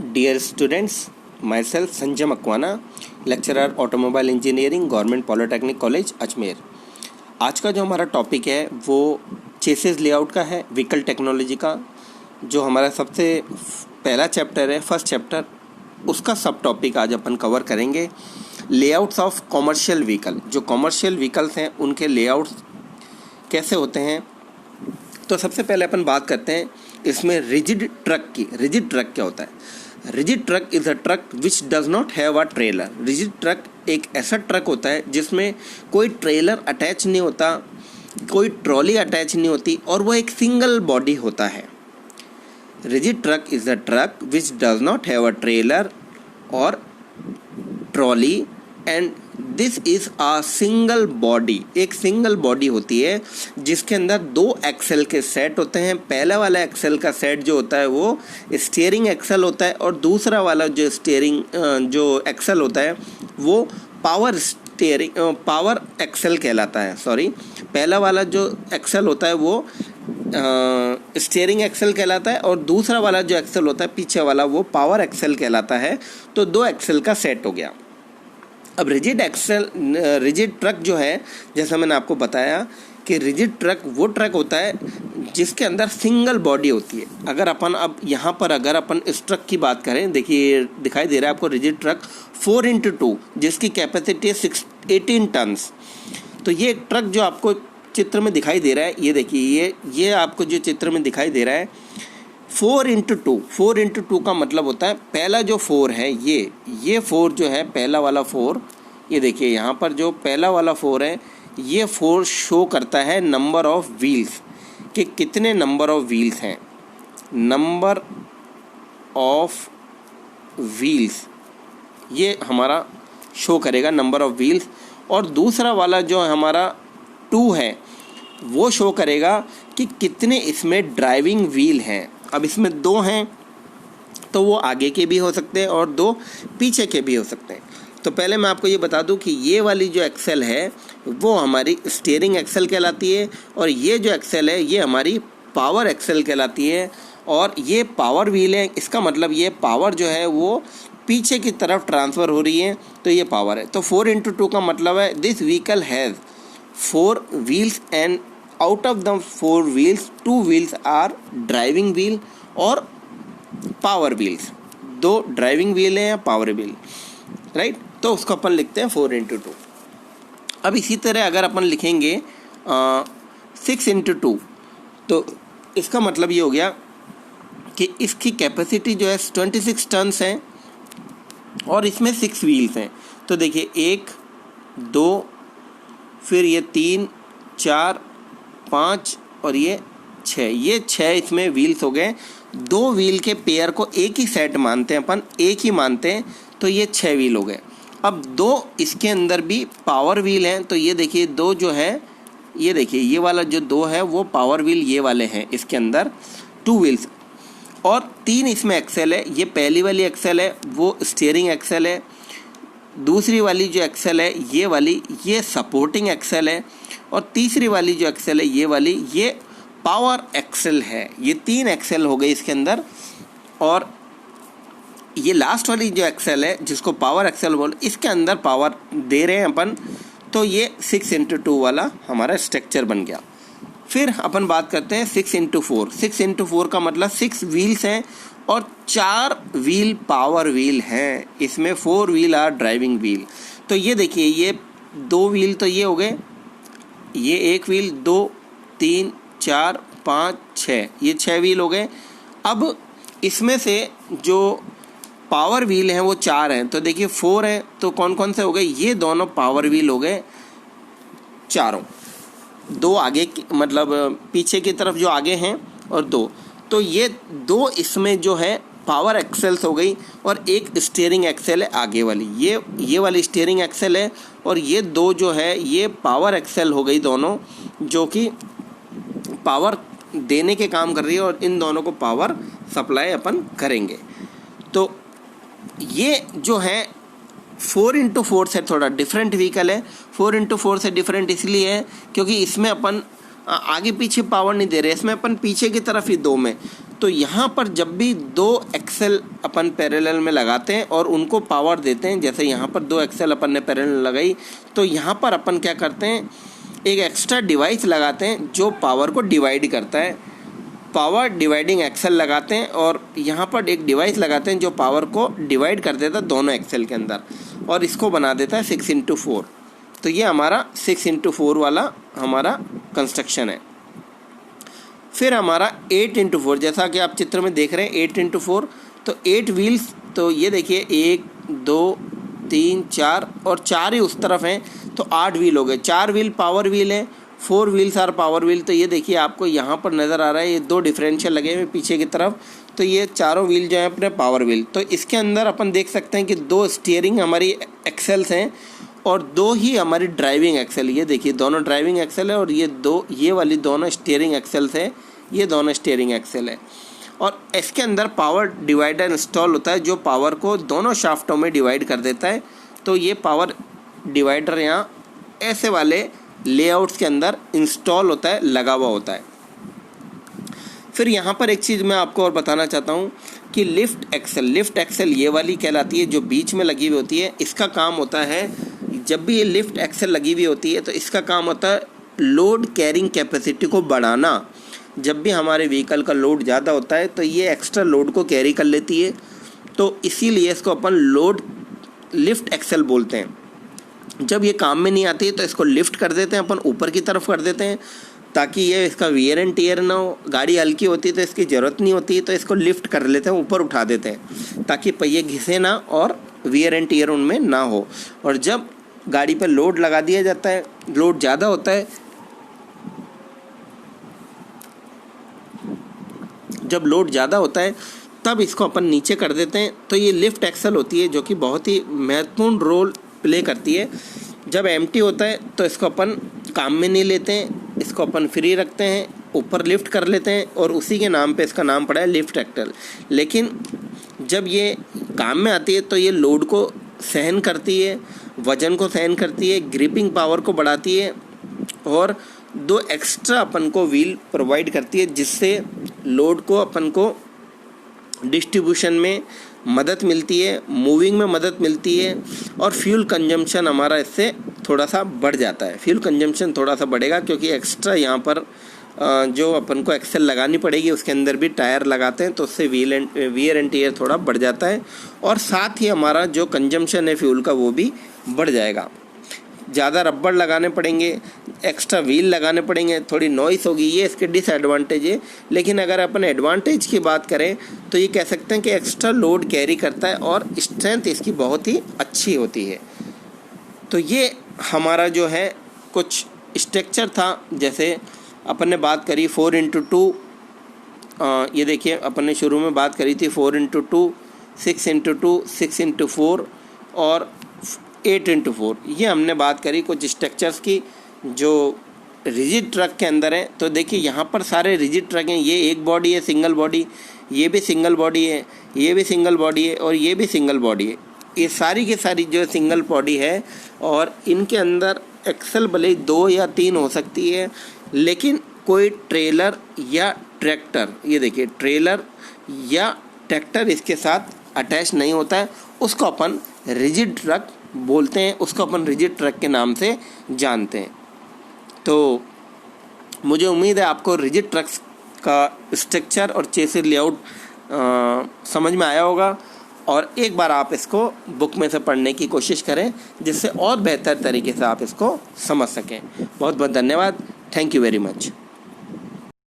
Dear students, myself Sanjay Makwana, lecturer automobile engineering government polytechnic college Ajmer. आज का जो हमारा टॉपिक है वो चेसिस लेआउट का है, व्हीकल टेक्नोलॉजी का। जो हमारा सबसे पहला चैप्टर है, फर्स्ट चैप्टर, उसका सब टॉपिक आज अपन कवर करेंगे। लेआउट्स ऑफ कॉमर्शियल व्हीकल, जो कॉमर्शियल व्हीकल्स हैं उनके लेआउट्स कैसे होते हैं। तो सबसे पहले अपन बात करते हैं इसमें रिजिड ट्रक की। रिजिड ट्रक क्या होता है? Rigid truck is a truck which does not have a trailer. Rigid truck एक ऐसा ट्रक होता है जिसमें कोई ट्रेलर अटैच नहीं होता, कोई ट्रॉली अटैच नहीं होती, और वो एक सिंगल बॉडी होता है। Rigid truck is a truck which does not have a trailer और trolley and this is a single body. एक सिंगल बॉडी होती है जिसके अंदर दो एक्सेल के सेट होते हैं। पहला वाला एक्सेल का सेट जो होता है वो स्टीयरिंग एक्सेल होता है, और दूसरा वाला जो एक्सेल होता है वो पावर एक्सेल कहलाता है। पहला वाला जो एक्सेल होता है वो स्टीयरिंग एक्सेल कहलाता है, और दूसरा वाला जो एक्सेल होता है पीछे वाला वो पावर एक्सेल कहलाता है। तो दो एक्सेल का सेट हो गया। अब रिजिड ट्रक जो है, जैसा मैंने आपको बताया कि रिजिड ट्रक वो ट्रक होता है जिसके अंदर सिंगल बॉडी होती है। अगर अपन इस ट्रक की बात करें, देखिए दिखाई दे रहा है आपको रिजिड ट्रक 4x2 जिसकी कैपेसिटी है 18 टन्स। तो ये ट्रक जो आपको चित्र में दिखाई दे रहा है, ये देखिए, ये आपको जो चित्र में दिखाई दे रहा है 4x2 का मतलब होता है पहला जो 4 है, ये 4 जो है, पहला वाला 4, ये देखिए यहाँ पर जो पहला वाला 4 है, ये 4 शो करता है नंबर ऑफ व्हील्स, कि कितने नंबर ऑफ व्हील्स हैं। नंबर ऑफ व्हील्स ये हमारा शो करेगा, नंबर ऑफ व्हील्स। और दूसरा वाला जो हमारा 2 है वो शो करेगा कि कितने इसमें ड्राइविंग व्हील हैं। अब इसमें 2 हैं तो वो आगे के भी हो सकते हैं और 2 पीछे के भी हो सकते हैं। तो पहले मैं आपको ये बता दूं कि ये वाली जो एक्सेल है वो हमारी स्टीयरिंग एक्सेल कहलाती है, और ये जो एक्सेल है ये हमारी पावर एक्सेल कहलाती है। और ये पावर व्हील है, इसका मतलब ये पावर जो है वो पीछे की तरफ ट्रांसफ़र हो रही है, तो ये पावर है। तो 4x2 का मतलब है this vehicle has 4 wheels and out of the 4 wheels 2 wheels are driving wheel और पावर व्हील्स। 2 ड्राइविंग व्हील हैं या पावर व्हील, राइट। तो उसको अपन लिखते हैं 4x2। अब इसी तरह अगर अपन लिखेंगे 6x2, तो इसका मतलब ये हो गया कि इसकी कैपेसिटी जो है 26 टन्स है और इसमें 6 व्हील्स हैं। तो देखिए 1 2 फिर ये 3 4 5 और ये 6, ये 6 इसमें व्हील्स हो गए। 2 व्हील के पेयर को एक ही सेट मानते हैं अपन, एक ही मानते हैं, तो ये 6 व्हील हो गए। अब 2 इसके अंदर भी पावर व्हील हैं, तो ये देखिए 2 जो है, ये देखिए ये वाला जो 2 है वो पावर व्हील ये वाले हैं, इसके अंदर 2 व्हील्स, और 3 इसमें एक्सेल है। ये पहली वाली एक्सेल है वो स्टीयरिंग एक्सेल है, दूसरी वाली जो एक्सेल है ये वाली, ये सपोर्टिंग एक्सेल है, और तीसरी वाली जो एक्सेल है ये वाली, ये पावर एक्सेल है। ये 3 एक्सेल हो गए इसके अंदर। और ये लास्ट वाली जो एक्सेल है जिसको पावर एक्सेल बोल, इसके अंदर पावर दे रहे हैं अपन, तो ये 6x2 वाला हमारा स्ट्रक्चर बन गया। फिर अपन बात करते हैं 6x4। 6x4 का मतलब 6 व्हील्स हैं और 4 व्हील पावर व्हील हैं। इसमें 4 व्हील आर ड्राइविंग व्हील। तो ये देखिए ये 2 व्हील तो ये हो गए, ये 1 व्हील, 2 3 4 5 6, ये 6 व्हील हो गए। अब इसमें से जो पावर व्हील हैं वो 4 हैं, तो देखिए 4 हैं, तो कौन कौन से हो गए? ये दोनों पावर व्हील हो गए चारों। 2 आगे मतलब पीछे की तरफ जो आगे हैं और 2, तो ये 2 इसमें जो है पावर एक्सेल्स हो गई, और एक स्टीयरिंग एक्सेल है आगे वाली, ये वाली स्टीयरिंग एक्सेल है, और ये 2 जो है ये पावर एक्सेल हो गई दोनों, जो कि पावर देने के काम कर रही है, और इन दोनों को पावर सप्लाई अपन करेंगे। तो ये जो है 4x4 से थोड़ा डिफरेंट व्हीकल है। 4x4 से डिफरेंट इसलिए है क्योंकि इसमें अपन आगे पीछे पावर नहीं दे रहे, इसमें अपन पीछे की तरफ ही 2 में, तो यहाँ पर जब भी दो एक्सेल अपन पैरेलल में लगाते हैं और उनको पावर देते हैं, जैसे यहाँ पर दो एक्सेल अपन ने पैरेलल लगाई, तो यहाँ पर अपन क्या करते हैं, एक एक्स्ट्रा डिवाइस लगाते हैं जो पावर को डिवाइड करता है। पावर डिवाइडिंग एक्सेल लगाते हैं और यहाँ पर एक डिवाइस लगाते हैं जो पावर को डिवाइड कर देता है दोनों एक्सेल के अंदर, और इसको बना देता है 6x4। तो ये हमारा 6x4 वाला हमारा कंस्ट्रक्शन है। फिर हमारा 8x4, जैसा कि आप चित्र में देख रहे हैं 8x4, तो 8 व्हील्स, तो ये देखिए 1 2 3 4 और 4 ही उस तरफ हैं, तो 8 व्हील हो गए। 4 व्हील पावर व्हील है, 4 व्हील्स आर पावर व्हील। तो ये देखिए आपको यहाँ पर नज़र आ रहा है, ये 2 डिफरेंशियल लगे हुए पीछे की तरफ, तो ये चारों व्हील जो है अपने पावर व्हील। तो इसके अंदर अपन देख सकते हैं कि 2 स्टीयरिंग हमारी एक्सेल्स हैं और 2 ही हमारी ड्राइविंग एक्सेल। ये देखिए दोनों ड्राइविंग एक्सेल है और ये वाली दोनों स्टीयरिंग एक्सेल्स है, ये दोनों स्टीयरिंग एक्सेल है। और इसके अंदर पावर डिवाइडर इंस्टॉल होता है जो पावर को दोनों शाफ्टों में डिवाइड कर देता है। तो ये पावर डिवाइडर यहाँ ऐसे वाले लेआउट्स के अंदर इंस्टॉल होता है, लगा हुआ होता है। फिर यहाँ पर एक चीज़ मैं आपको और बताना चाहता हूँ कि लिफ्ट एक्सेल ये वाली कहलाती है जो बीच में लगी हुई होती है। इसका काम होता है, जब भी ये लिफ्ट एक्सेल लगी हुई होती है तो इसका काम होता है लोड कैरिंग कैपेसिटी को बढ़ाना। जब भी हमारे व्हीकल का लोड ज़्यादा होता है तो ये एक्स्ट्रा लोड को कैरी कर लेती है, तो इसीलिए इसको अपन लिफ्ट एक्सेल बोलते हैं। जब ये काम में नहीं आती है तो इसको लिफ्ट कर देते हैं अपन, ऊपर की तरफ कर देते हैं, ताकि ये इसका वियर एंड टियर ना हो। गाड़ी हल्की होती है तो इसकी ज़रूरत नहीं होती है, तो इसको लिफ्ट कर लेते हैं, ऊपर उठा देते हैं, ताकि पहिए घिसे ना और वियर एंड टियर उनमें ना हो। और जब गाड़ी पर लोड लगा दिया जाता है, लोड ज़्यादा होता है, जब लोड ज़्यादा होता है तब इसको अपन नीचे कर देते हैं। तो ये लिफ्ट एक्सेल होती है जो कि बहुत ही महत्वपूर्ण रोल प्ले करती है। जब एम्प्टी होता है तो इसको अपन काम में नहीं लेते हैं, इसको अपन फ्री रखते हैं, ऊपर लिफ्ट कर लेते हैं और उसी के नाम पे इसका नाम पड़ा है लिफ्ट एक्सेल। लेकिन जब ये काम में आती है तो ये लोड को सहन करती है, वज़न को सहन करती है, ग्रिपिंग पावर को बढ़ाती है और 2 एक्स्ट्रा अपन को व्हील प्रोवाइड करती है, जिससे लोड को अपन को डिस्ट्रीब्यूशन में मदद मिलती है, मूविंग में मदद मिलती है और फ्यूल कंजम्पशन हमारा इससे थोड़ा सा बढ़ जाता है। फ्यूल कंजम्पशन थोड़ा सा बढ़ेगा क्योंकि एक्स्ट्रा यहाँ पर जो अपन को एक्सेल लगानी पड़ेगी, उसके अंदर भी टायर लगाते हैं, तो उससे वियर एंड टियर थोड़ा बढ़ जाता है और साथ ही हमारा जो कंजम्पशन है फ्यूल का वो भी बढ़ जाएगा। ज़्यादा रबड़ लगाने पड़ेंगे, एक्स्ट्रा व्हील लगाने पड़ेंगे, थोड़ी नॉइस होगी, ये इसके डिसएडवांटेज है। लेकिन अगर अपन एडवांटेज की बात करें तो ये कह सकते हैं कि एक्स्ट्रा लोड कैरी करता है और स्ट्रेंथ इसकी बहुत ही अच्छी होती है। तो ये हमारा जो है कुछ स्ट्रक्चर था। जैसे अपन ने बात करी 4x2, ये देखिए अपन ने शुरू में बात करी थी 4x2, 6x2, 6x4 और 8x4। ये हमने बात करी कुछ स्ट्रक्चर्स की जो रिजिड ट्रक के अंदर है। तो देखिए यहाँ पर सारे रिजिड ट्रक हैं, ये एक बॉडी है सिंगल बॉडी, ये भी सिंगल बॉडी है, ये भी सिंगल बॉडी है और ये भी सिंगल बॉडी है। ये सारी की सारी जो सिंगल बॉडी है और इनके अंदर एक्सेल भले 2 या 3 हो सकती है, लेकिन कोई ट्रेलर या ट्रैक्टर, ये देखिए ट्रेलर या ट्रैक्टर इसके साथ अटैच नहीं होता है, उसको अपन रिजिड ट्रक बोलते हैं, उसको अपन रिजिड ट्रक के नाम से जानते हैं। तो मुझे उम्मीद है आपको रिजिड ट्रक्स का स्ट्रक्चर और चेसिस लेआउट समझ में आया होगा और एक बार आप इसको बुक में से पढ़ने की कोशिश करें, जिससे और बेहतर तरीके से आप इसको समझ सकें। बहुत बहुत धन्यवाद। Thank you very much.